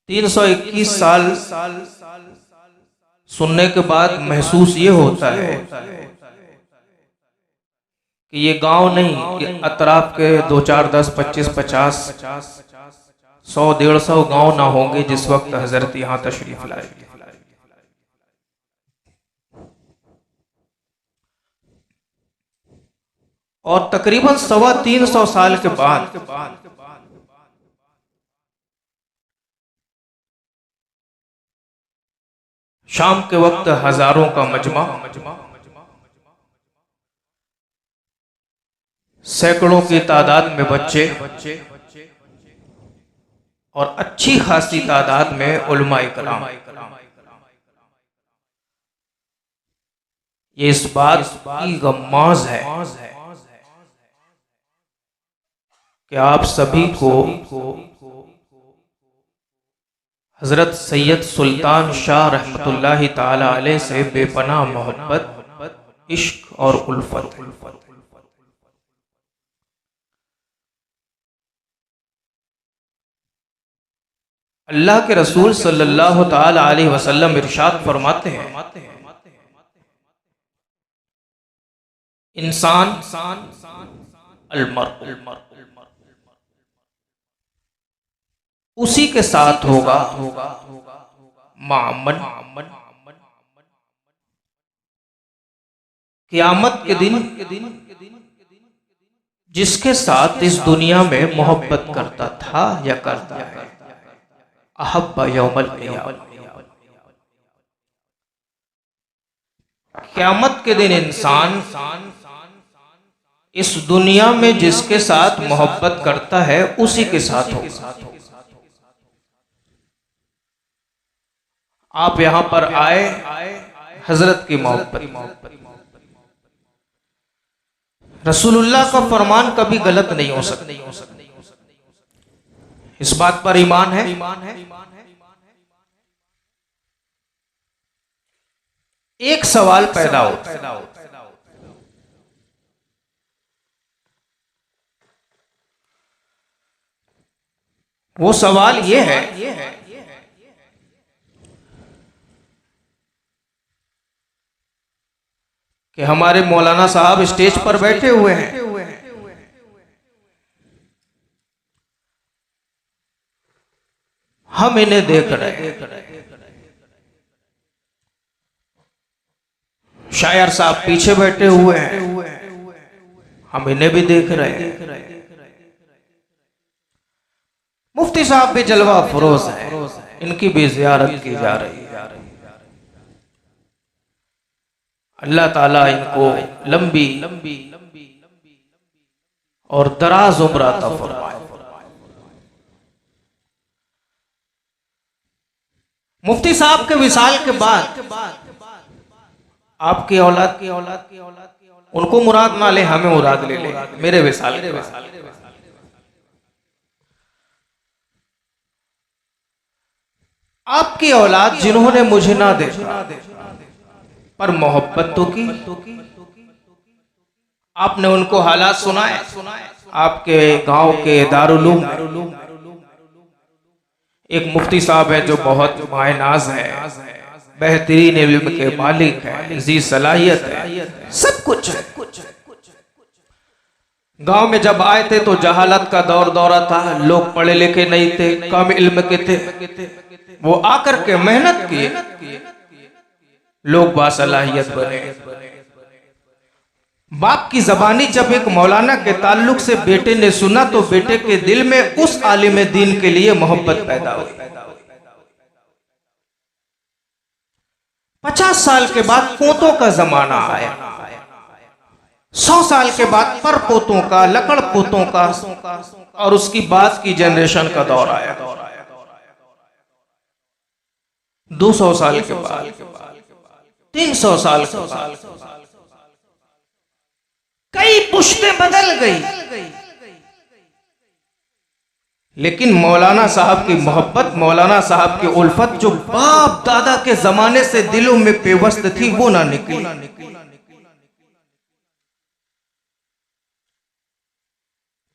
321 साल सुनने के बाद महसूस ये होता है कि ये गांव नहीं, ये अतराफ के 2 4 10 25 50 100 150 गांव ना होंगे जिस वक्त हजरत यहाँ तशरीफ लाए। और तकरीबन 325 साल के बाद शाम के वक्त हजारों का मजमा, सैकड़ों की तादाद में बच्चे और अच्छी खासी तादाद में उलमाए कराम, ये इस बात की गम्माज है कि आप सभी को हजरत सैयद सुल्तान शाह रहमतुल्लाहि ताला अलैह से बेपनाह मोहब्बत, इश्क और उल्फत। अल्लाह के रसूल सल्लल्लाहु ताला अलैहि वसल्लम इरशाद फरमाते हैं, इंसान अलमर उसी के साथ होगा मामन, क़यामत के दिन जिसके साथ इस दुनिया में मोहब्बत करता था या करता है। अहब्बा यौमल क़ियामह, क़यामत के दिन इंसान इस दुनिया में जिसके साथ मोहब्बत करता है उसी के साथ होगा। आप यहां पर आए हजरत की मोहब्बत, रसूलुल्लाह का फरमान कभी गलत नहीं हो सकता, इस बात पर ईमान है। एक सवाल पैदा होता है, वो सवाल ये है कि हमारे मौलाना साहब स्टेज पर बैठे हुए हैं, हम इन्हें देख रहे हैं, शायर साहब पीछे बैठे हुए हैं, हम इन्हें भी देख रहे हैं, मुफ्ती साहब भी जलवा फरोज है, इनकी भी ज़ियारत की जा रही है। अल्लाह ताला इनको लंबी और दराज उम्र अता फरमाए। मुफ्ती साहब के विसाल के बाद आपकी औलाद उनको मुराद ना ले, हमें मुराद ले ले मेरे विसाल के बाद। आपकी औलाद जिन्होंने मुझे ना देखा पर मोहब्बत तो की, आपने उनको हालात सुनाए। आपके गांव के दारुलूम एक मुफ्ती साहब है जो बहुत मायनाज है, बेहतरीन इल्म के मालिक है, जी सलाहियत है, सब कुछ है। गांव में जब आए थे तो जहालत का दौरा था, लोग पढ़े लिखे नहीं थे, कम इल्म के थे, वो आकर के मेहनत किए, लोग बासलाहियत बने। बाप की जबानी जब एक मौलाना के ताल्लुक से बेटे ने सुना तो बेटे के दिल में उस आलिम दीन के लिए मोहब्बत पैदा हुई। 50 साल के बाद पोतों का जमाना आया, 100 साल के बाद पर पोतों का, लकड़ पोतों का, और उसकी बाद की जनरेशन का दौर आया। 200 साल के बाद, 300 साल के बाद, कई पुश्तें बदल गई, लेकिन मौलाना साहब की मोहब्बत, मौलाना साहब की उल्फत जो बाप दादा के जमाने से दिलों में पेवस्त थी वो ना निकली।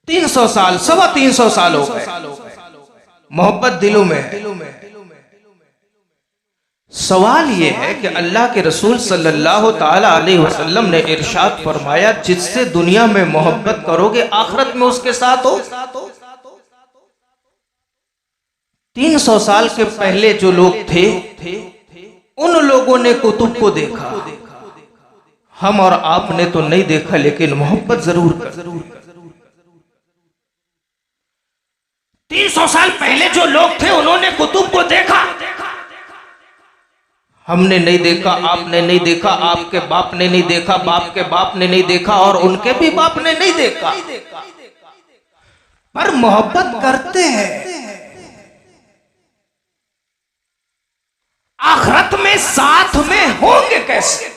300 साल, 325 साल हो गए, मोहब्बत दिलों में है। सवाल यह है कि अल्लाह के रसूल सल्लल्लाहु ताला अलैहि वसल्लम ने इरशाद फरमाया, जिससे दुनिया में मोहब्बत करोगे आखिरत में उसके साथ हो। 300 साल के पहले जो लोग थे उन लोगों ने कुतुब को देखा, हम और आपने तो नहीं देखा, लेकिन मोहब्बत जरूर कर। 300 साल पहले जो लोग थे उन्होंने कुतुब को देखा, हमने नहीं देखा, आपने नहीं देखा, आपके बाप ने नहीं देखा, बाप के बाप ने नहीं देखा, और उनके भी बाप ने नहीं देखा, पर मोहब्बत करते हैं। आखिरत में साथ में होंगे कैसे?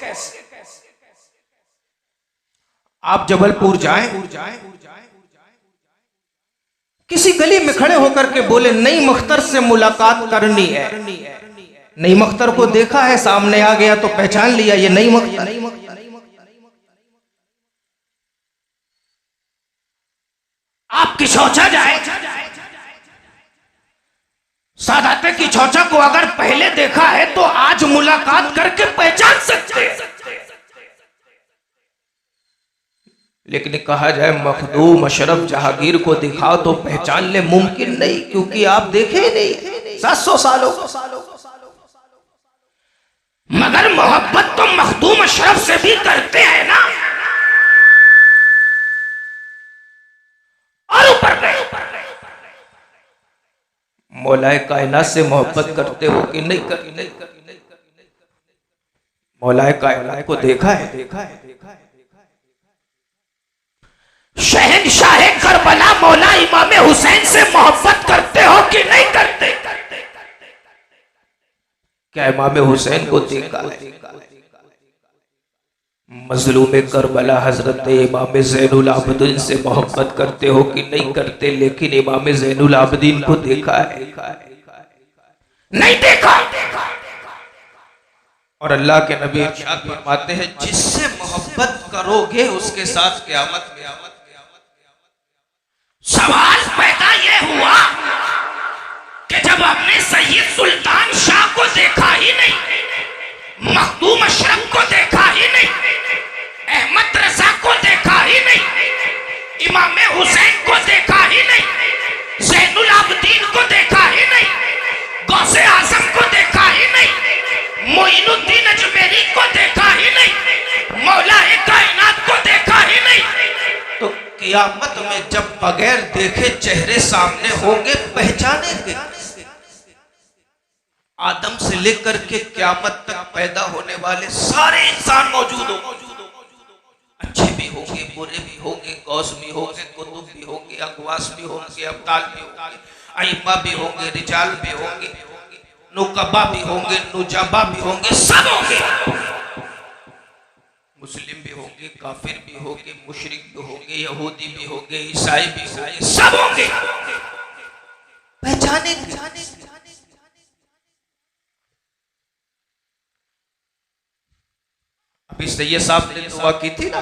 आप जबलपुर जाएं, किसी गली में खड़े होकर के बोले नईम अख्तर से मुलाकात करनी है, नईम अख्तर को देखा है, सामने आ गया तो पहचान लिया ये नईम अख्तर। आप किशोचा जाए, सादाते की चौचा को अगर पहले देखा है तो आज मुलाकात करके पहचान सकते हैं। लेकिन कहा जाए मखदूम अशरफ जहांगीर को दिखाओ तो पहचान ले, मुमकिन नहीं, क्योंकि आप देखे ही नहीं 700 सालों। मगर मोहब्बत तो मखदूम अशरफ से भी करते हैं ना, और ऊपर गए। मौलाए कायनात से मोहब्बत करते हो कि नहीं करते? मौलाए कायनात को देखा है। शहंशाह करबला मौला इमाम हुसैन से मोहब्बत करते हो कि नहीं करते? क्या इमाम हुसैन को देखा है? मजलूम करबला हजरत इमाम ज़ैनुल आबिदीन से मोहब्बत करते हो कि नहीं करते? लेकिन इमाम ज़ैनुल आबिदीन को देखा है? नहीं देखा। और अल्लाह के नबी इरशाद फरमाते हैं, जिससे मोहब्बत करोगे उसके साथ क़यामत में। सवाल पैदा यह हुआ कि जब आपने सैयद सुल्तान शाह को देखा ही नहीं, मखदूम अशरफ को देखा ही नहीं, अहमद रजा को देखा ही नहीं, इमाम हुसैन को देखा ही नहीं, ज़ैनुल आबिदीन को देखा ही नहीं, गौसे आजम को देखा ही नहीं, मोइनुद्दीन अजमेरी को देखा ही नहीं, मौला कायनात को देखा ही नहीं, तो क़यामत में जब बगैर देखे चेहरे सामने होंगे पहचानेंगे। आदम से लेकर के क़यामत तक पैदा होने वाले सारे इंसान मौजूद होंगे, अच्छे भी होंगे, बुरे भी होंगे, गौस भी होंगे, कुतुब भी होंगे, अगवास भी होंगे, अब्दाल भी होंगे, अइम्मा भी होंगे, रिजाल भी होंगे, नुकबा भी होंगे, नुजाबा भी होंगे, सब होंगे। मुस्लिम भी होंगे, काफिर भी होंगे, मुशरिक भी होंगे, यहूदी भी होंगे, ईसाई भी होंगे, सब होंगे। पहचानेंगे। अभी सैयद साहब ने दुआ की थी ना,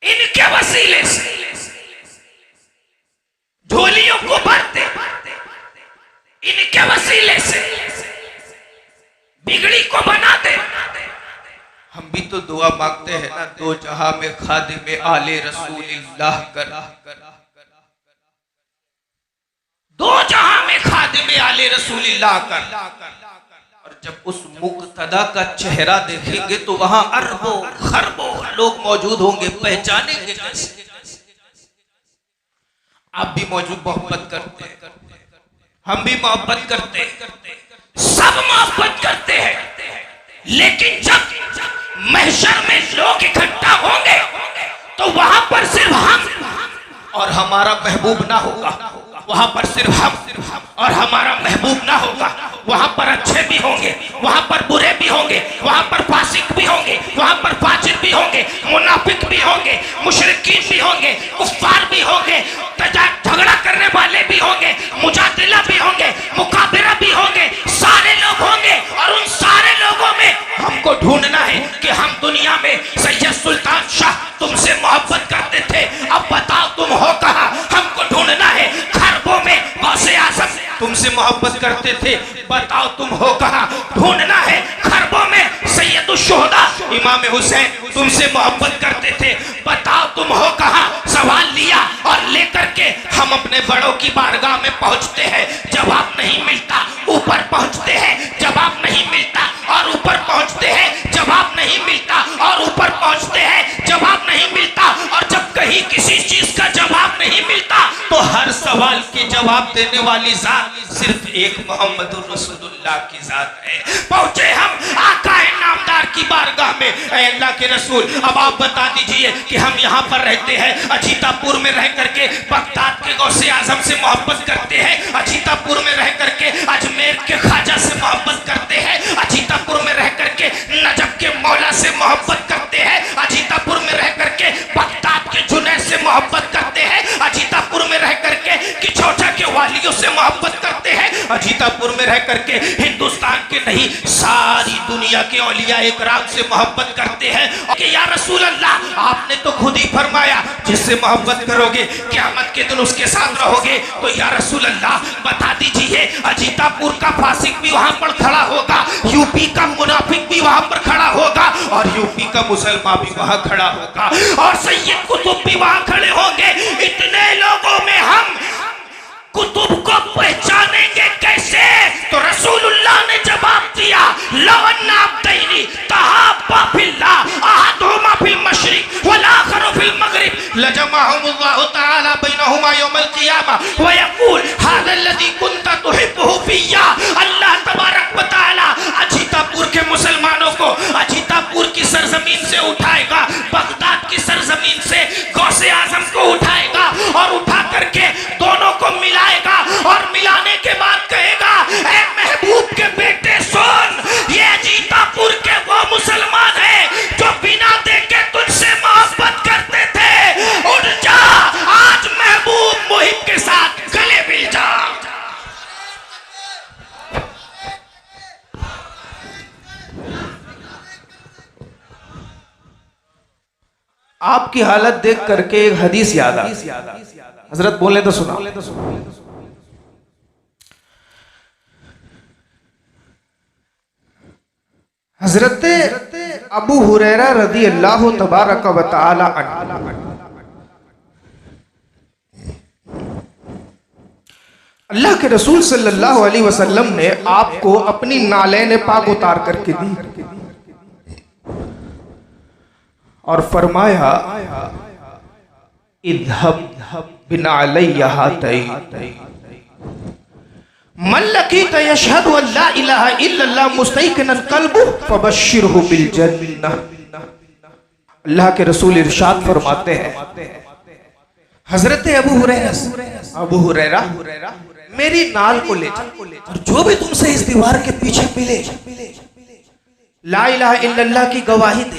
इनके वसीले से झोलियों को भरते, इनके वसीले से बिगड़ी को बनाते। हम भी तो दुआ मांगते हैं ना, दो जहां में खादिम आले रसूलिल्लाह करा, दो जहां में खादिम आले रसूलिल्लाह करा। और जब उस मुक्तदा का चेहरा देखेंगे तो वहां अरबों खरबों लोग मौजूद होंगे, पहचानेंगे कैसे? आप भी मौजूद मोहब्बत करते हैं, हम भी मोहब्बत करते हैं, सब मोहब्बत करते हैं, लेकिन जब महशर में लोग इकट्ठा होंगे तो वहां पर सिर्फ हम और हमारा महबूब ना होगा, वहां पर सिर्फ हम और हमारा महबूब ना होगा। वहां पर अच्छे भी होंगे, वहां पर बुरे भी होंगे, वहां पर फासिक भी होंगे, वहां पर फाजिर भी होंगे, मुनाफिक भी होंगे, मुशरिकीन भी होंगे, कुफ्फार भी होंगे, झगड़ा करने वाले भी होंगे, मुजादिला भी होंगे, मुकाबिरा भी होंगे, सारे लोग होंगे। और उन सारे लोगों में हमको ढूंढना है कि हम दुनिया में सैयद सुल्तान शाह तुमसे मोहब्बत करते थे, अब बताओ तुम हो कहां? हमको ढूंढना है खरबों में तुमसे मोहब्बत करते थे, बताओ तुम हो कहाँ? ढूंढना है खरबों में सैयदुल शुहदा इमाम हुसैन तुमसे मोहब्बत करते थे, बताओ तुम हो कहाँ? सवाल लिया और लेकर के हम अपने बड़ों की बारगाह में पहुंचते हैं, जवाब नहीं मिलता, ऊपर पहुंचते हैं, जवाब नहीं मिलता, और ऊपर पहुंचते हैं, जवाब नहीं मिलता, और ऊपर पहुंचते हैं, जवाब नहीं मिलता। और जब कहीं किसी चीज का जवाब नहीं मिलता तो हर सवाल के जवाब देने वाली जात सिर्फ एक मोहम्मद रसूलुल्लाह की जात है। पहुंचे हम आका नामदार की बारगाह में, ऐ अल्लाह के रसूल अब आप बता दीजिए कि हम यहाँ पर रहते हैं, अजीतापुर में रह करके बगदाद के गौसे आजम से मोहब्बत करते हैं, अजीतापुर में रह करके अजमेर के ख्वाजा से मोहब्बत करते हैं, अजीतापुर में रह करके नजफ के मौला से मोहब्बत करते हैं, अजीतापुर में रह करके बगदाद के जुनैद से मोहब्बत करते हैं, अजीतापुर में रह करके किचौटा के वालियों से मोहब्बत करते हैं, अजीतापुर में रह करके हिंदुस्तान के नहीं सारी दुनिया के औलिया इकराम से मोहब्बत करते हैं। कि या रसूल अल्लाह आपने तो खुद ही फरमाया जिससे मोहब्बत करोगे क़यामत के दिन उसके साथ रहोगे, तो या रसूल अल्लाह बता दीजिए अजीतापुर का फासिक भी वहां पर खड़ा होगा, यूपी का मुनाफिक भी वहां पर खड़ा होगा, और यूपी का मुसलमान भी वहां खड़ा होगा, और सैयद कुतुब भी वहां खड़े होंगे। इतने लोगों में हम कुतुब को पहचानेंगे कैसे? तो रसूलुल्लाह ने जवाब दिया, लवन्ना अब्दैनी तहाब्बा फिल्लाह अहदुहुमा फिल मशरिक वल आखरु फिल मगरिब लजमअहुमुल्लाहु तआला बैनहुमा यौमल क़ियामा व यक़ूल हाज़ा अल्लज़ी कुन्ता तुहिब्बुहु फिय्या। अल्लाह तबारक व तआला अजीतापुर के मुसलमानों को अजीतापुर की सरजमीन से उठाएगा, बगदाद की सरजमीन से गौसे आजम को उठाएगा, और उठा करके दोनों को मिलाएगा, और मिलाने के बाद कहेगा, ऐ महबूब के बेटे सुन, ये अजीतापुर के वो मुसलमान हैं जो बिना देखे तुझसे मोहब्बत करते थे, उठ जा आज महबूब मुहिब के साथ गले मिल जा। आपकी हालत देख करके एक हदीस याद आ, हजरत बोले तो सुना। हजरत अबू हुरैरा रदी अल्लाह तबारक व तआला अन्हु, अल्लाह के रसूल सल्लल्लाहु अलैहि वसल्लम ने आपको अपनी नालैन पाक उतार करके दी और फरमाया, इद्हब बिनालैया हातैन मन लकीत यशहदु अल्ला इलाहा इल्लल्लाह मुस्तैक़िनन क़ल्बुहु फबश्शिरहु बिल जन्नह। अल्लाह के रसूल इरशाद फरमाते हैं, हजरत अबू हुरैरा मेरी नाल को ले जा, और जो भी तुमसे इस दीवार के पीछे मिले ला इलाहा इल्लल्लाह की गवाही दे,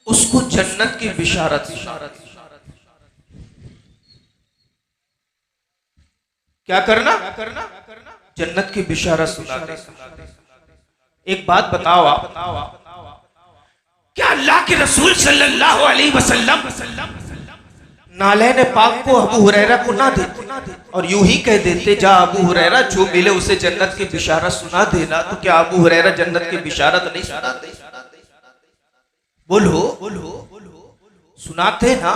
उसको जन्नत की बिशारत। क्या करना? जन्नत की बिशारत सुना दे। एक बात बताओ आप, क्या अल्लाह के रसूल सल्लल्लाहु अलैहि वसल्लम नालैन पाक को अबू हुरैरा को ना देते और यूं ही कह देते, जा अबू हुरैरा जो मिले उसे जन्नत की बिशारत सुना देना, तो क्या अबू हुरैरा जन्नत की बिशारत नहीं सुनाते? बोलो सुनाते ना।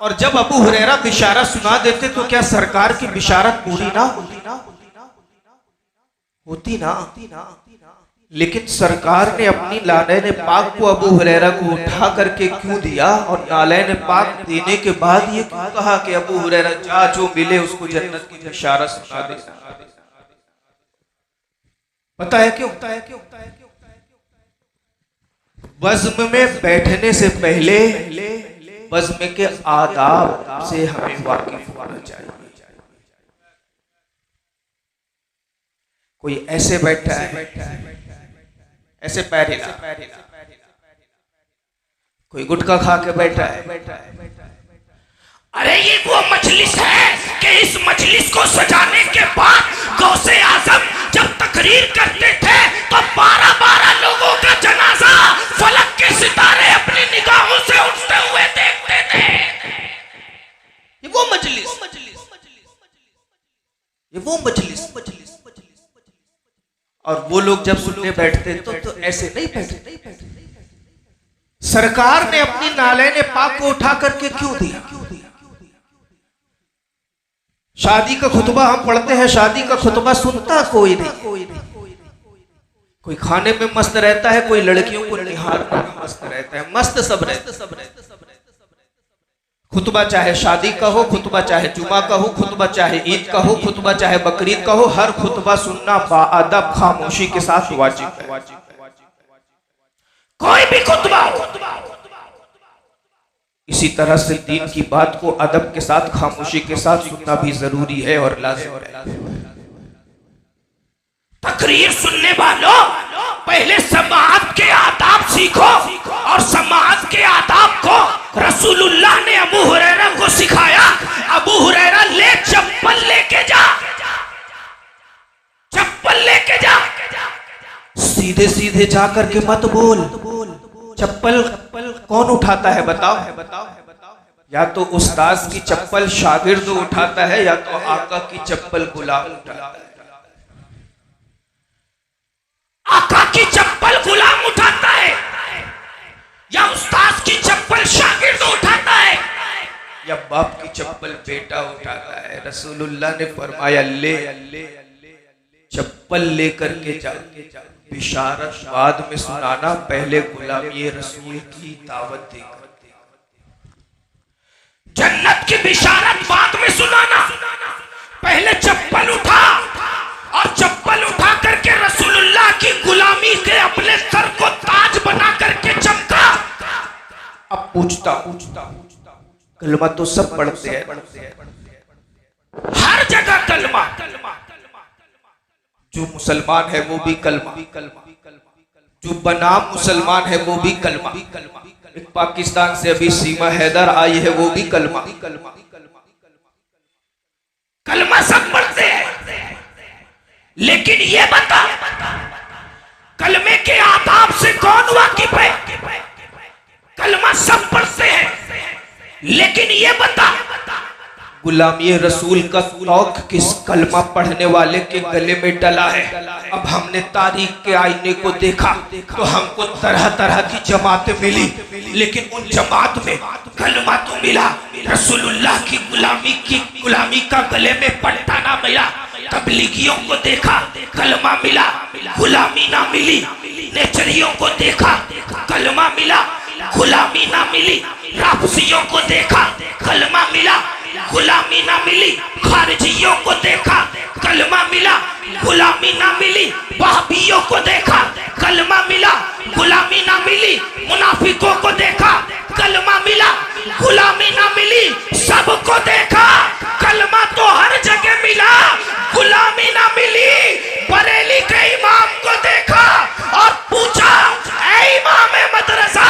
और जब अबू हुरैरा बिशारत सुना देते तो क्या सरकार की बिशारत पूरी ना होती ना? लेकिन सरकार ने अपनी नालैन पाक को अबू हुरैरा को उठा करके क्यों दिया, और नालैन पाक देने के बाद ये क्यों कहा कि अबू हुरैरा जा जो मिले उसको जन्नत की बिशारत सुना देना? पता है क्यों? बज़्म में बैठने से पहले बज़्म के आदाब से हमें वाकिफ होना चाहिए। कोई ऐसे बैठा है, ऐसे पैर हिला, कोई गुटखा खा के बैठा है। अरे ये वो मजलिस है कि इस मजलिस को सजाने के बाद गौसे आजम जब तकरीर करते थे तो 12-12 लोगों का जनाजा फलक के सितारे अपनी निगाहों से उठते हुए देखते थे। ये वो मजलिस, ये वो मजलिस। और वो लोग जब सुनने बैठते तो ऐसे नहीं बैठते। सरकार ने अपनी नालैने पाक को उठा करके क्यों दिया? शादी का खुतबा हम पढ़ते हैं, शादी का खुतबा सुनता कोई नहीं। कोई खाने में मस्त रहता है, कोई लड़कियों को निहारने में मस्त रहता है, मस्त सब रहते। खुतबा चाहे शादी का हो, खुतबा चाहे जुमा का हो, खुतबा चाहे ईद का हो, खुतबा चाहे बकरीद का हो, हर खुतबा सुनना बाअदब खामोशी के साथ वाजिब है। कोई भी खुतबा हो। इसी तरह से दीन की बात को अदब के साथ खामोशी के साथ सुनना भी जरूरी है और लाज़िम है। तकरीर सुनने वालों, पहले समाअत के आदाब सीखो और समाअत के आदाब को रसूलुल्लाह ने अबू हुरैरा को सिखाया। अबू हुरैरा ले चप्पल लेके जा, चप्पल लेके जा। सीधे सीधे जा करके मत बोल। चप्पल कौन उठाता है बताओ? या तो उस्ताद की चप्पल शागिर्द उठाता है, या तो आका की चप्पल गुलाम उठाता है। आका की चप्पल गुलाम उठाता है या उस्ताद की चप्पल शागिर्द उठाता है? या बाप की चप्पल बेटा उठाता है? रसूलुल्लाह ने फरमाया ले चप्पल लेकर के जा, बिशारत बाद में सुनाना, पहले गुलामी रसूल की दावत देकर। जन्नत की बिशारत बाद में सुनाना, पहले चप्पल उठा और चप्पल उठा करके रसूलुल्लाह की गुलामी के अपने सर को ताज बना करके चमका। अब पूछता कलमा तो सब पढ़ते हैं, हर जगह कलमा। जो मुसलमान है वो भी कलमा, जो बनाम मुसलमान है वो भी कलमा। एक पाकिस्तान से अभी सीमा हैदर आई है, वो भी कलमा। कलमा सब पढ़ते हैं, लेकिन ये बता कलमे के आदाब से कौन वाकिफ है? कलमा सब पढ़ते हैं, लेकिन ये बता गुलामी रसूल का शौक किस कलमा पढ़ने वाले के गले में डला है? अब हमने तारीख के आईने को देखा तो हमको तरह तरह की जमातें मिली, लेकिन उन जमात में कलमा तो मिला, रसूलुल्लाह की गुलामी का गले में पट्टा ना मिला। तबलीगियों को देखा, कलमा मिला, गुलामी ना मिली। नेचरियों को देखा, कलमा मिला, गुलामी ना मिली। राफसियों को देखा, कलमा मिला, गुलामी ना मिली। खारिजियों को देखा, कलमा मिला, गुलामी ना मिली। वहाबियों को देखा, कलमा मिला, गुलामी ना मिली। मुनाफिकों को देखा, कलमा मिला, गुलामी ना मिली। सबको देखा, कलमा तो हर जगह मिला, गुलामी ना मिली। बरेली के इमाम को देखा और पूछा, ऐ इमाम मदरसा,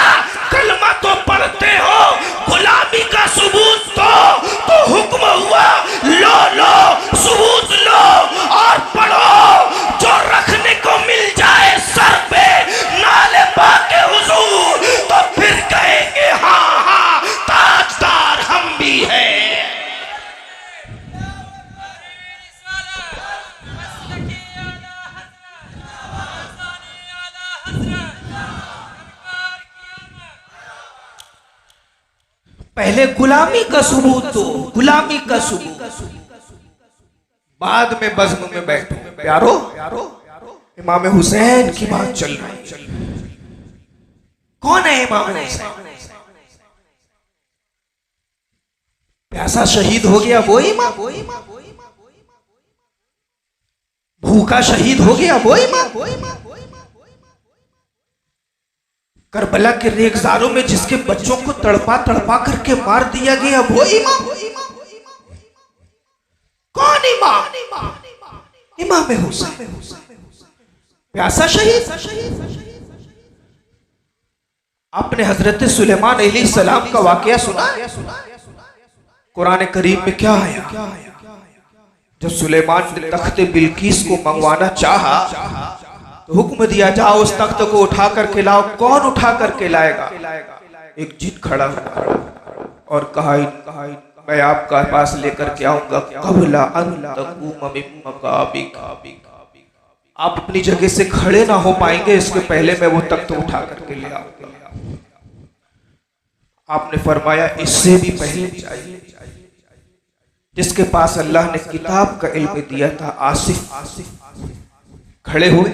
कलमा तो पढ़ते हो, गुलामी का सबूत तो हुक्म हुआ, लो सबूत लो और पढ़ो। जो रखने को मिल जाए सर पे नाले पाके हुजूर, तो फिर कहेंगे हाँ ताजदार हम भी हैं। पहले गुलामी का सबूत दो, गुलामी का सबूत, बाद में बज़्म में बैठो। प्यारो, इमाम हुसैन की बात चल रही है। कौन है इमाम हुसैन? प्यासा शहीद हो गया वो इमाम, भूखा शहीद हो गया वो इमाम, करबला के रेगजारों में जिसके बच्चों को तड़पा करके मार दिया गया वो इमाम। कौन इमाम? इमाम हुसैन, प्यासा शहीद। आपने हजरत सुलेमान अलैहिस्सलाम का वाकया सुना? कुरान करीम में क्या आया? जब सुलेमान ने तख्ते बिल्कीस को मंगवाना चाहा तो हुक्म दिया, जाओ उस तख्त को उठा करके लाओ। कौन उठा करके लाएगा? एक जिन खड़ा हुआ और कहा मैं आपका पास लेकर के आऊंगा कबला अन तकूम मिन मकाबिक। आप अपनी जगह से खड़े ना हो पाएंगे, इसके पहले मैं वो तख्त उठा करके ले आऊंगा। आपने फरमाया इससे भी पहले चाहिए। जिसके पास अल्लाह ने किताब का इल्म दिया था, आसिफ खड़े हुए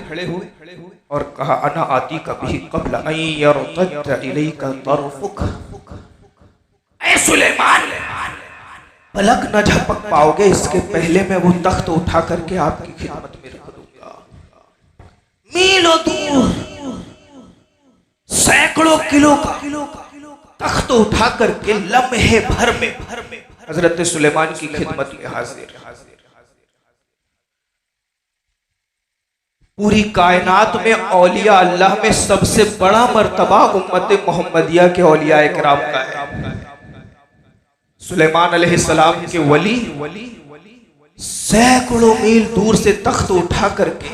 और कहा अना आती कभी कबला इलैका तरफुक। ऐ सुलेमान, पलक न झपक पाओगे, इसके पहले मैं वो तख्त उठा करके आपकी खिदमत में रख दूंगा। मीलों दूर सैकड़ों किलो का तख्त उठा करके लम्हे भर में हजरत सुलेमान की खिदमत में हाजिर। पूरी कायनात में औलिया अल्लाह में सबसे बड़ा मर्तबा उम्मत मोहम्मदिया के औलिया इकराम का है। सुलेमान अलैहिस्सलाम के वली सैकड़ों मील दूर से तख्त उठा करके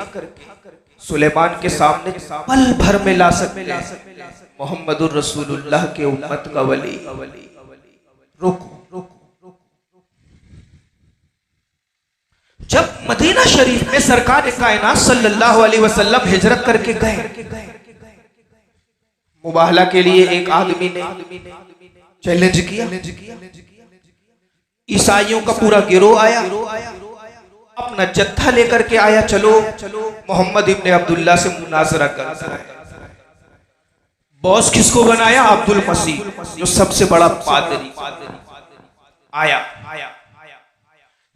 सुलेमान के सामने पल भर में ला सकते मोहम्मदुर रसूलुल्लाह के उम्मत का वली। रुको, जब मदीना शरीफ में सरकार कायनात सल्लल्लाहु अलैहि वसल्लम हिजरत करके गए, मुबाहला के लिए एक आदमी ने चैलेंज किया। ईसाइयों का पूरा गिरोह आया, अपना जत्था लेकर के आया, चलो मोहम्मद इब्ने अब्दुल्ला से मुनाजरा करना है। बॉस किसको बनाया? अब्दुल मसीह, जो सबसे बड़ा पादरी आया।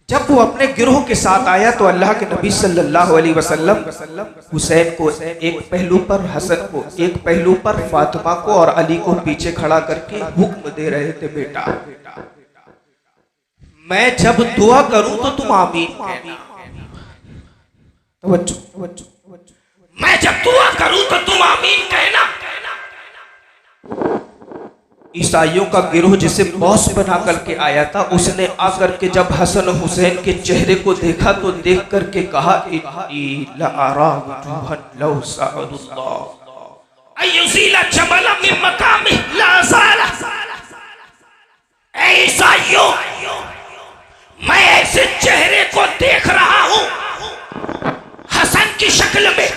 जब वो अपने गिरोह के साथ आया तो अल्लाह के नबी सल्लल्लाहु अलैहि वसल्लम हुसैन को एक पहलू पर, हसन को एक पहलू पर, फातिमा को और अली को पीछे खड़ा करके हुक्म दे रहे थे, बेटा मैं जब दुआ करूं तो तुम आमीन कहना। तवज्जो, मैं जब दुआ करूं तो तुम आमीन कहना। ईसाइयों का गिरोह जिसे बॉस बना करके आया था, उसने आकर के जब हसन हुसैन के चेहरे को देखा तो देख करके कहा ईसाइयों, मैं ऐसे चेहरे को देख रहा हूं, हसन की शक्ल में,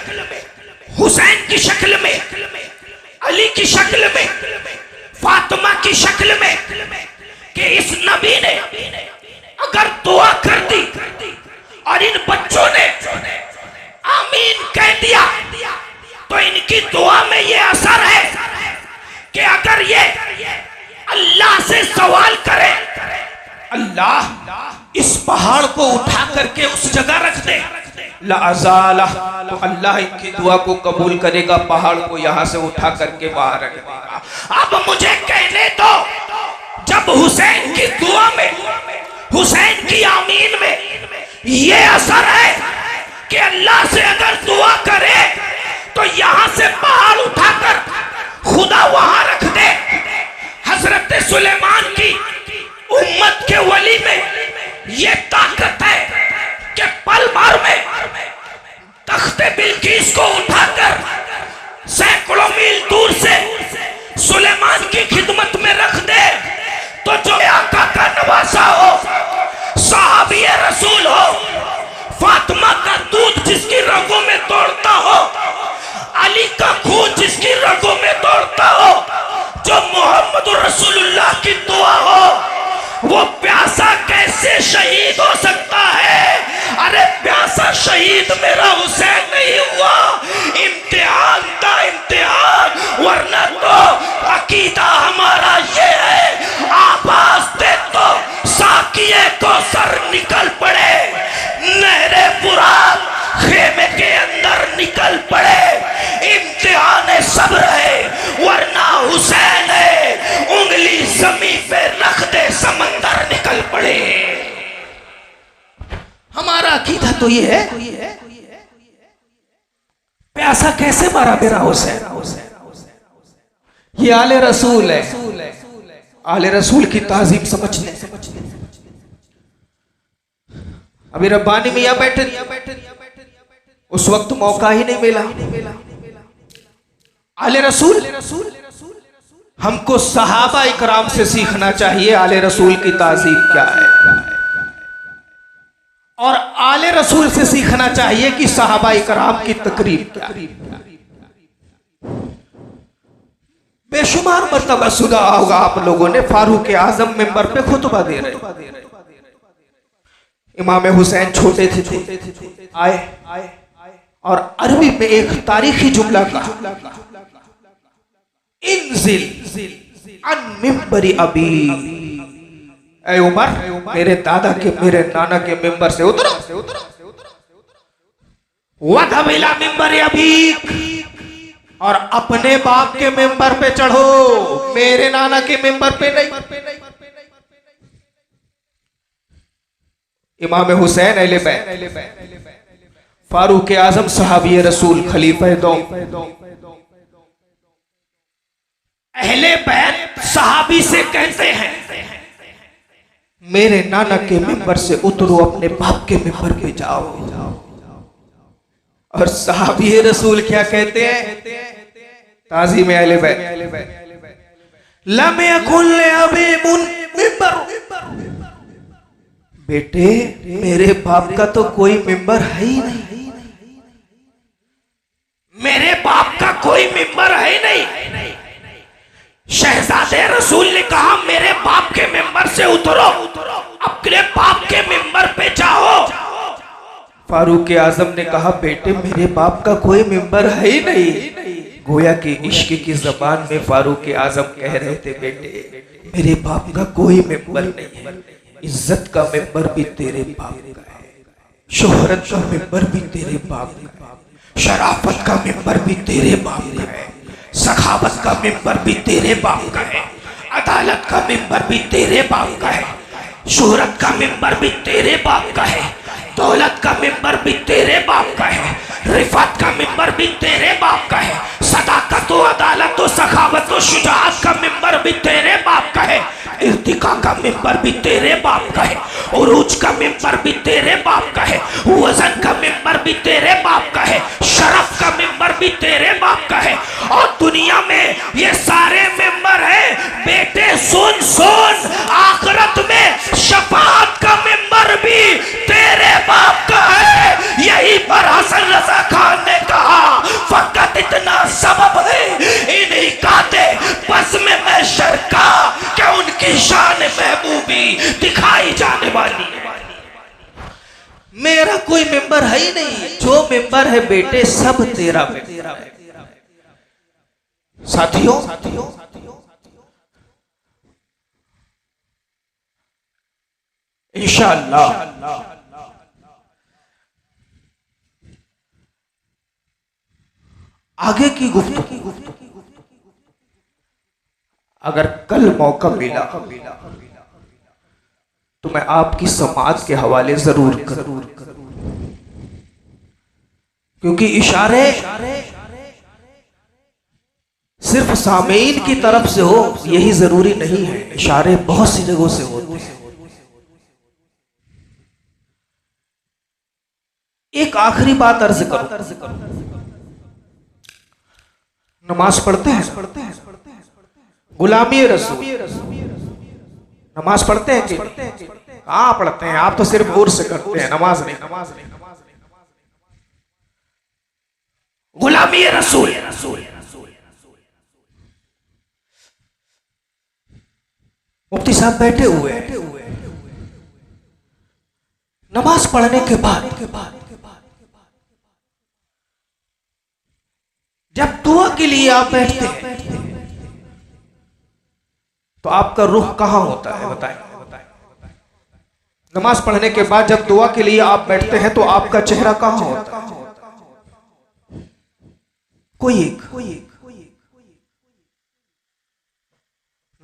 हुसैन की शक्ल में, अली की शक्ल में, फातिमा की शक्ल में, कि इस नबी ने अगर दुआ कर दी और इन बच्चों ने आमीन कह दिया तो इनकी दुआ में ये असर है कि अगर ये अल्लाह से सवाल करे, अल्लाह इस पहाड़ को उठा करके उस जगह रख दे, लाज़ाला, तो अल्लाह इनकी दुआ को कबूल करेगा, पहाड़ को यहाँ से उठा करके बाहर रख देगा। अब मुझे कहने दो, जब हुसैन की दुआ में, हुसैन की आमीन में ये असर है कि अल्लाह से अगर दुआ करे तो यहाँ से पहाड़ उठाकर खुदा वहां रख दे। हजरत सुलेमान की उम्मत के वली में ये ताकत है कि पल भर में तख्ते बिल्किस को उठाकर सैकड़ों मील दूर से सुलेमान की खिदमत में रख दे। तो जो आका का नवासा हो, साहबी रसूल हो, फातिमा का दूध जिसकी रगों में दौड़ता हो, अली का खून जिसकी रगों में दौड़ता हो, जो मोहम्मद रसूलुल्लाह की दुआ हो, वो प्यासा कैसे शहीद हो सकता है? अरे प्यासा शहीद मेरा हुसैन नहीं हुआ, इम्तिहान था, इम्तिहान। वरना तो अकीदा हमारा ये है, आवाज दे तो साकिए को सर निकल पड़े, नहरे फुरात खेमे के अंदर निकल पड़े। इम्तिहान सब्र है, वरना हुसैन है, उंगली जमीन पे रख दे समंदर निकल पड़े। हमारा अकीदा तो ये है, प्यासा कैसे मारा मेरा हुसैन? ये आले रसूल है, आले रसूल की ताजीम समझने। अभी रब्बानी मियां बैठे, उस वक्त मौका ही नहीं मिला। आले रसूल हमको सहाबा इकराम से सीखना चाहिए आले रसूल की ताजीब क्या है, और आले रसूल से सीखना चाहिए कि सहाबा इकराम की तकरीब क्या है। बेशुमार मर्तबा सुना होगा आप लोगों ने, फारूक आजम मिंबर पे खुतबा दे रहे, इमाम हुसैन छोटे थे, आए और अरबी में एक तारीखी जुमला कहा, इंजिल अन मिंबरी अबी, ऐ उमर मेरे दादा के मेरे नाना के मिंबर से उतरो, वधब इला मिंबरी अबी, और अपने बाप के मिंबर पे चढ़ो, मेरे नाना के मिंबर पे नहीं। इमाम हुसैन अहले बैत, फारूक आजम सहाबी रसूल खलीफा दो, अहले बैत सहाबी से कहते हैं मेरे नाना के मिंबर से उतरो, अपने बाप के मिंबर पे जाओ। और सहाबी रसूल क्या कहते हैं ताज़ीम अहले बैत, लम यकुन लिअबी मिंबर, बेटे मेरे बाप का तो कोई मिंबर है ही नहीं, मेरे बाप का कोई मिंबर है नहीं। शहजादे रसूल ने कहा मेरे बाप के मिंबर से उतरो, अपने बाप के मिंबर पे जाओ। फारूक आजम ने कहा बेटे मेरे बाप का कोई मिंबर है ही नहीं। गोया कि इश्क की जबान में फारूक आजम कह रहे थे बेटे मेरे बाप का कोई मिंबर नहीं है, इज्जत का मिंबर भी तेरे बाप का है, शोहरत का मिंबर भी तेरे बाप का है, शराफत का मिंबर भी तेरे बाप का है, सखावत का मिंबर भी तेरे बाप का है, अदालत का मिंबर भी तेरे बाप का है, शोहरत का मिंबर भी तेरे बाप का है, दौलत का मिंबर भी तेरे बाप का है, रिफत का मिंबर भी तेरे बाप का है, सदाकत व अदालत व सखावत व शुजाअत का मिंबर भी तेरे बाप का है, इर्तिका का मिंबर भी तेरे बाप का है, उरूज का मिंबर भी तेरे बाप का है, वजन का मिंबर भी तेरे बाप का है, शरफ का मिंबर भी तेरे बाप का है। और दुनिया में ये सारे मिंबर हैं बेटे, सुन सुन, आखिरत में शफाअत का मिंबर भी तेरे बाप का है। यही पर हसन रजा खान ने कहा फकत इतना सबब है इन्हीं काते बस में मैं शरका क्या उनकी शान महबूबी दिखाई जाने वाली है। मेरा कोई मेंबर है ही नहीं, जो मेंबर है बेटे सब तेरा मेंबर है। साथियों इंशाअल्लाह आगे की गुफ्तगू अगर कल मौका मिला तो मैं आपकी समाज के हवाले जरूर करूँ, क्योंकि इशारे सिर्फ सामीन की तरफ से हो यही जरूरी नहीं है, इशारे बहुत सी जगहों से होते हैं। एक आखिरी बात अर्ज करो, नमाज पढ़ते हैं गुलामी रसूल, नमाज पढ़ते हैं कि कहाँ पढ़ते हैं? आप तो सिर्फ उर्स करते हैं, नमाज नहीं। गुलामी रसूल मुफ्ती साहब बैठे हुए हैं, नमाज पढ़ने के बाद जब दुआ के लिए आप बैठते हैं तो आपका रुख कहां होता है बताएं? नमाज पढ़ने के बाद जब दुआ के लिए आप बैठते हैं तो आपका चेहरा कहां होता है? कोई एक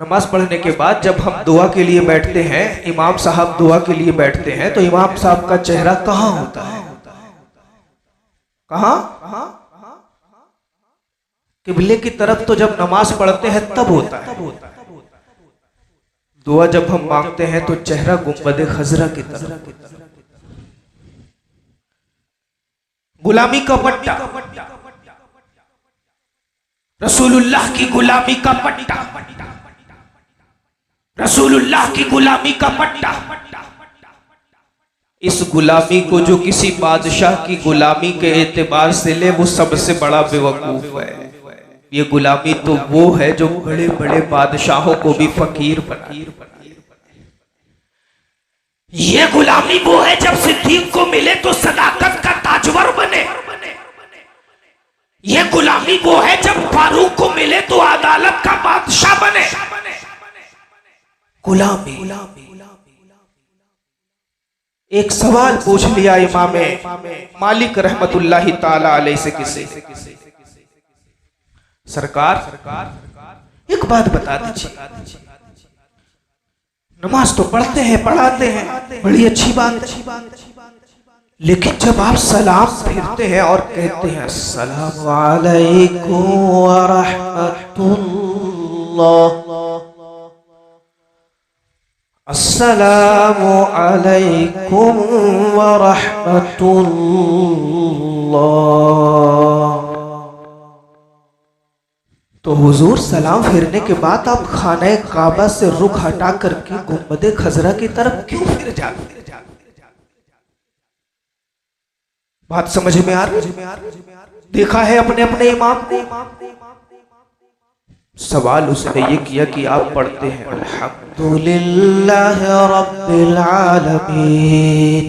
नमाज पढ़ने के बाद जब हम दुआ के लिए बैठते हैं, इमाम साहब दुआ के लिए बैठते हैं, तो इमाम साहब का चेहरा कहां होता है? कहां? किबले की तरफ तो जब नमाज पढ़ते हैं तब होता है। दुआ जब हम मांगते हैं तो चेहरा गुंबद खजरा की तरफ। गुलामी का पट्टा रसूलुल्लाह की गुलामी का पट्टा, रसूलुल्लाह की गुलामी का पट्टा। इस गुलामी को जो किसी बादशाह की गुलामी के एतबार से ले वो सबसे बड़ा बेवकूफ है। ये गुलामी तो वो है जो बड़े बड़े बादशाहों को भी फकीर बनाए। ये गुलामी वो है जब सिद्दीक को मिले तो सदाकत का ताजवर बने। ये गुलामी वो है जब फारूक को मिले तो अदालत का बादशाह बने। गुलामी। एक सवाल पूछ लिया इमाम मालिक रहमतुल्लाहि ताला अलैहि से किसी, सरकार एक बात बता दीजिए, नमाज तो पढ़ते हैं पढ़ाते हैं, बड़ी अच्छी बात है, लेकिन जब आप सलाम फिरते हैं और कहते हैं अस्सलामु अलैकुम व रहमतुल्लाह, अस्सलामु अलैकुम व रहमतुल्लाह, तो हुजूर सलाम फिरने के बाद आप खाने काबा से रुख हटा करके गुंबदे खजरा की तरफ क्यों फिर जाते? बात समझ में आ रही? देखा है अपने अपने इमाम को? सवाल उसने ये किया कि आप पढ़ते हैं अल्हम्दुलिल्लाह रब्बिल आलमीन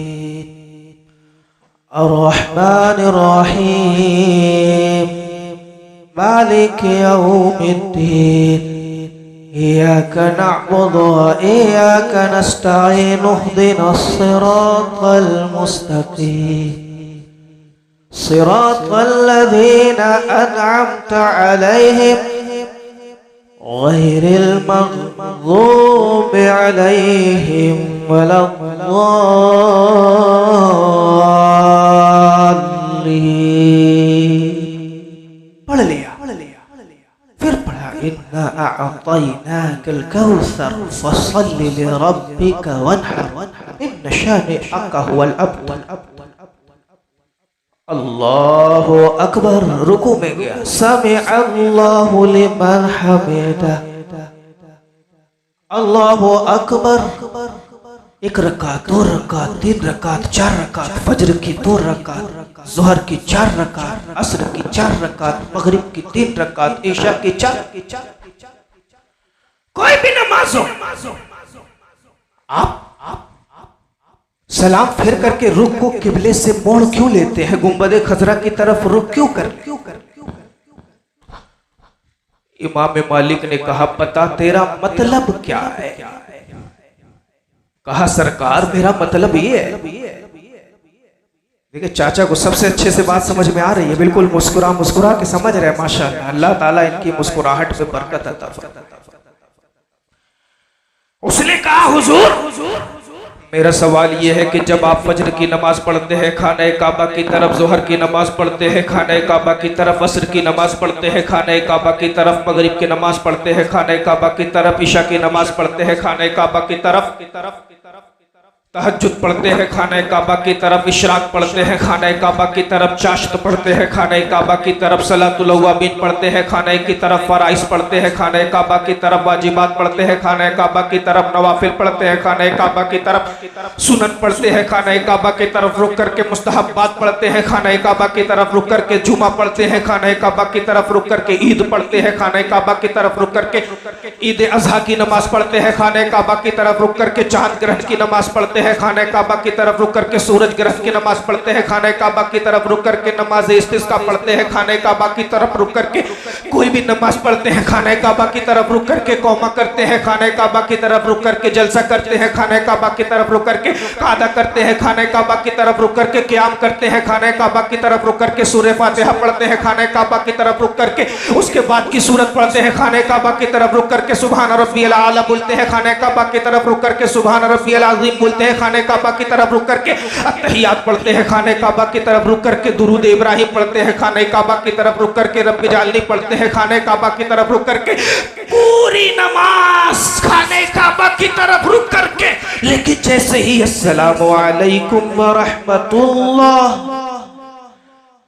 अर्रहमानिर रहीम मालिक यौमिद्दीन इय्याका नअबुदु व इय्याका नस्तईन इहदिनस सिरातल मुस्तकीम सिरातल लज़ीना अनअमता अलैहिम गैरिल मग़ज़ूबि अलैहिम वलद्दाल्लीन। पढ़ लिया, फिर पढ़ा इन्ना अअतैनाकल कौसर फसल्लि लिरब्बिका वन्हर इन्न शानिअका हुवल अब्तर। अल्लाहु अकबर, रुकू में गया, समी अल्लाहु लिमन हमिदा, अल्लाहु अकबर। एक रकात, दो रकात, तीन रकात, चार रकात, फजर की 2 रकात, जोहर की 4 रकात, असर की 4 रकात, मगरिब की 3 रकात, ईशा की 4। कोई भी नमाज हो, आप सलाम फिर करके रुख को किबले से मोड़ क्यों लेते हैं? गुंबदे खजरा की तरफ रुख क्यों कर? इमाम मालिक ने कहा पता तेरा मतलब क्या है? कहा सरकार मेरा मतलब ये है। देखिए चाचा को सबसे अच्छे से बात समझ में आ रही है, बिल्कुल मुस्कुरा मुस्कुरा के समझ रहे हैं। माशाअल्लाह, अल्लाह ताला इनकी मुस्कुराहट पे बरकत अता फरमाए। उसने कहा हुजूर मेरा सवाल यह है कि जब आप फजर की नमाज पढ़ते हैं खाने काबा की तरफ, जोहर की नमाज पढ़ते हैं खाने काबा की तरफ, असर की नमाज पढ़ते हैं खाने काबा की तरफ, मगरिब की नमाज पढ़ते हैं खाने काबा की तरफ, ईशा की नमाज पढ़ते हैं खाने काबा की तरफ, तहज्जुद पढ़ते हैं खाने काबा की तरफ, इशराक पढ़ते हैं खाने काबा की तरफ, चाश्त पढ़ते हैं खाने काबा की तरफ, सलातुल अव्वाबीन पढ़ते हैं खाने की तरफ, फराइज पढ़ते हैं खाने काबा की तरफ, वाजिबात पढ़ते हैं खाने काबा की तरफ, नवाफिल पढ़ते हैं खाने काबा की तरफ, सुनन पढ़ते हैं खाने काबा की तरफ रुक करके, मुस्तहब्बात पढ़ते हैं खाने काबा की तरफ रुक करके, जुमा पढ़ते हैं खाने काबा की तरफ रुक करके, ईद पढ़ते हैं खाने काबा की तरफ रुक करके, ईद अज़हा की नमाज पढ़ते हैं खाने काबा की तरफ रुक करके, चांद ग्रहण की नमाज पढ़ते हैं खाने काबा की तरफ रुक करके, सूरज ग्रहण की नमाज पढ़ते हैं खाने काबा की तरफ रुक करके, नमाज इस्तिस्का पढ़ते हैं खाने काबा की तरफ रुक करके, कोई भी नमाज पढ़ते हैं खाने काबा की तरफ रुक करके, कौमा करते हैं खाने काबा की तरफ रुक करके, जलसा करते हैं खाने काबा की तरफ रुक करके, कादा करते हैं खाने काबा की तरफ रुक करके, क़याम करते हैं खाने काबा की तरफ रुक करके, सूरह फातिहा पढ़ते हैं खाने काबा की तरफ रुक करके, उसके बाद की सूरत पढ़ते हैं खाने काबा की तरफ रुक करके, सुभान रब्बियल आला बोलते हैं खाने काबा की तरफ रुक करके, सुभान रब्बियल अज़ीम बोलते हैं खाने काबा की तरफ रुक करके, अत्तहियात पढ़ते हैं खाने काबा की तरफ रुक करके, दुरूद इब्राहिम पढ़ते हैं खाने काबा की तरफ रुक करके, रब्बी जालनी पढ़ते हैं खाने काबा की तरफ रुक करके, पूरी नमाज खाने काबा की तरफ रुक करके। लेकिन जैसे ही अस्सलामु अलैकुम व रहमतुल्लाह,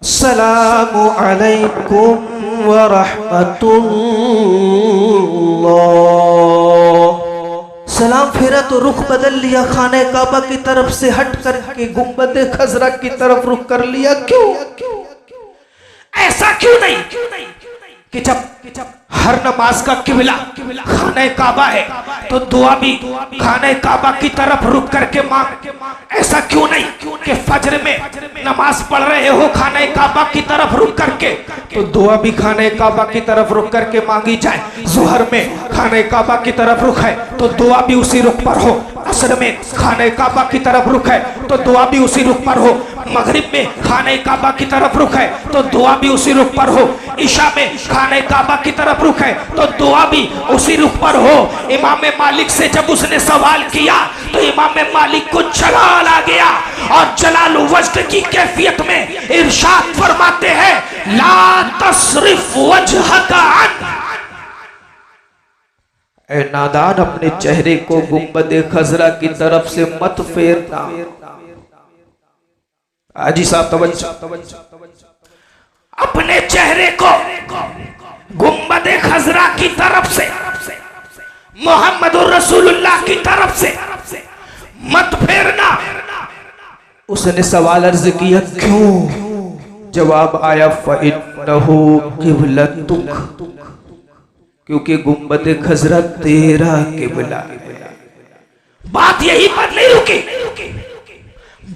अस्सलामु अलैकुम व रहमतुल्लाह। सलाम फेरा तो रुख बदल लिया, खाने काबा की तरफ से हट कर के गुंबद खजरा की तरफ रुख कर लिया। क्यों? ऐसा क्यों नहीं कि जब हर नमाज का किबला खाने काबा है तो दुआ भी खाने काबा की तरफ रुक करके मांग। ऐसा क्यों नहीं कि फजर में नमाज पढ़ रहे हो खाने काबा की तरफ रुक करके तो दुआ भी खाने काबा की तरफ रुक करके मांगी जाए। जुहर में खाने काबा की तरफ रुख है तो दुआ भी उसी रुख पर हो। असर में खाने काबा की तरफ रुख है तो दुआ भी उसी रुख पर हो। मगरिब में खाने काबा की तरफ रुख है तो दुआ भी उसी रुख पर हो। ईशा में खाने काबा की तरफ रुख है तो दुआ भी उसी रुख पर हो। इमाम मालिक से जब उसने सवाल किया तो इमाम मालिक को जलाल आ गया और जलाल वज्द की कैफियत में इरशाद फरमाते हैं, ला तस्रिफ वजहका अन। ए नादान, अपने चेहरे को गुंबद खजरा की तरफ से मत फेरना। आजी साहब तवज्जो। अपने चेहरे को गुंबद खजरा की तरफ से, मोहम्मदुर रसूलुल्लाह की तरफ से मत फेरना। उसने सवाल अर्ज किया, क्यों? जवाब आया, फ़इन्नहु क़िबलतुक, क्योंकि गुंबद खजरा तेरा किबला। बात यही पर नहीं रुकी,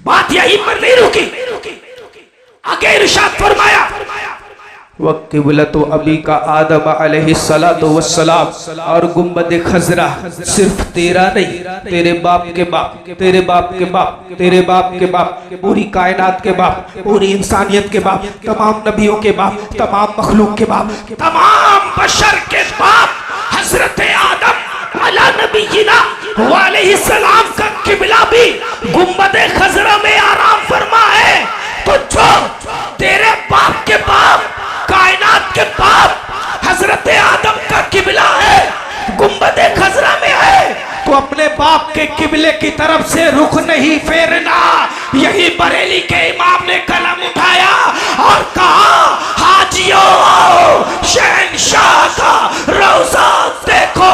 बात यही पर नहीं रुकी। आगे इरशाद फरमाया, वक़िबलतु अबी का आदम अलैहिस्सलातु वस्सलाम, और गुंबद खजरा सिर्फ तेरा नहीं, तेरे बाप के बाप, तेरे बाप के बाप, तेरे बाप के बाप, पूरी कायनात के बाप, पूरी इंसानियत के बाप, तमाम नबियों के बाप, तमाम मखलूक के बाप, तमाम बशर के बाप हजरत आदम अला नबीना व अलैहिस्सलाम का किबला भी गुंबद खजरा में आराम फरमा है। तो जो तेरे बाप के बाप, कायनात के बाप हजरत आदम का किबला है, गुंबद खजरा में है, तो अपने बाप के किबले की तरफ से रुख नहीं फेरना। यही बरेली के इमाम ने कलम उठाया और कहा, हाजियों शहंशाह का रोजा देखो,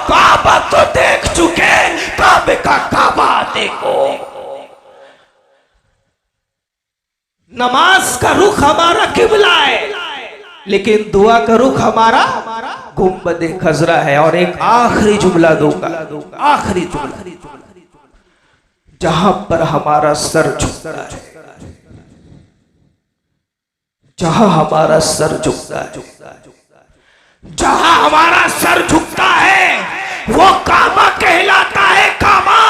काबा तो देख चुके, काबे का काबा देखो। नमाज का रुख हमारा किबला है, लेकिन दुआ का रुख हमारा गुंबद खजरा है। और एक आखिरी जुमला दूंगा, आखिरी जुमला, जहां पर हमारा सर झुकता है, जहां हमारा सर झुकता है, जहां हमारा सर झुकता है वो काबा कहलाता है, काबा।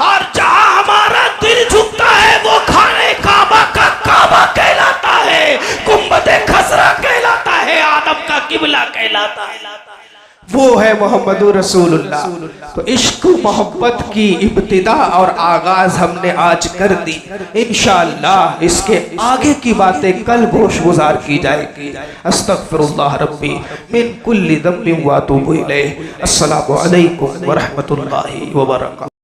और जहां हमारा दिल झुकता है वो खाने काबा का काबा कहलाता है, गुंबद खजरा कहलाता है, आदम का किबला कहलाता है। वो है मोहम्मदुर रसूलुल्लाह। तो इश्क मोहब्बत की इब्तिदा और आगाज हमने आज कर दी। इंशाअल्लाह इसके आगे की बातें कल गोश गुजार की जाएगी। अस्तगफिरुल्लाह रब्बी मिन कुल्ली दम्बिन व अतूबु इलैह। अस्सलामु अलैकुम व रहमतुल्लाहि व बरकातहू।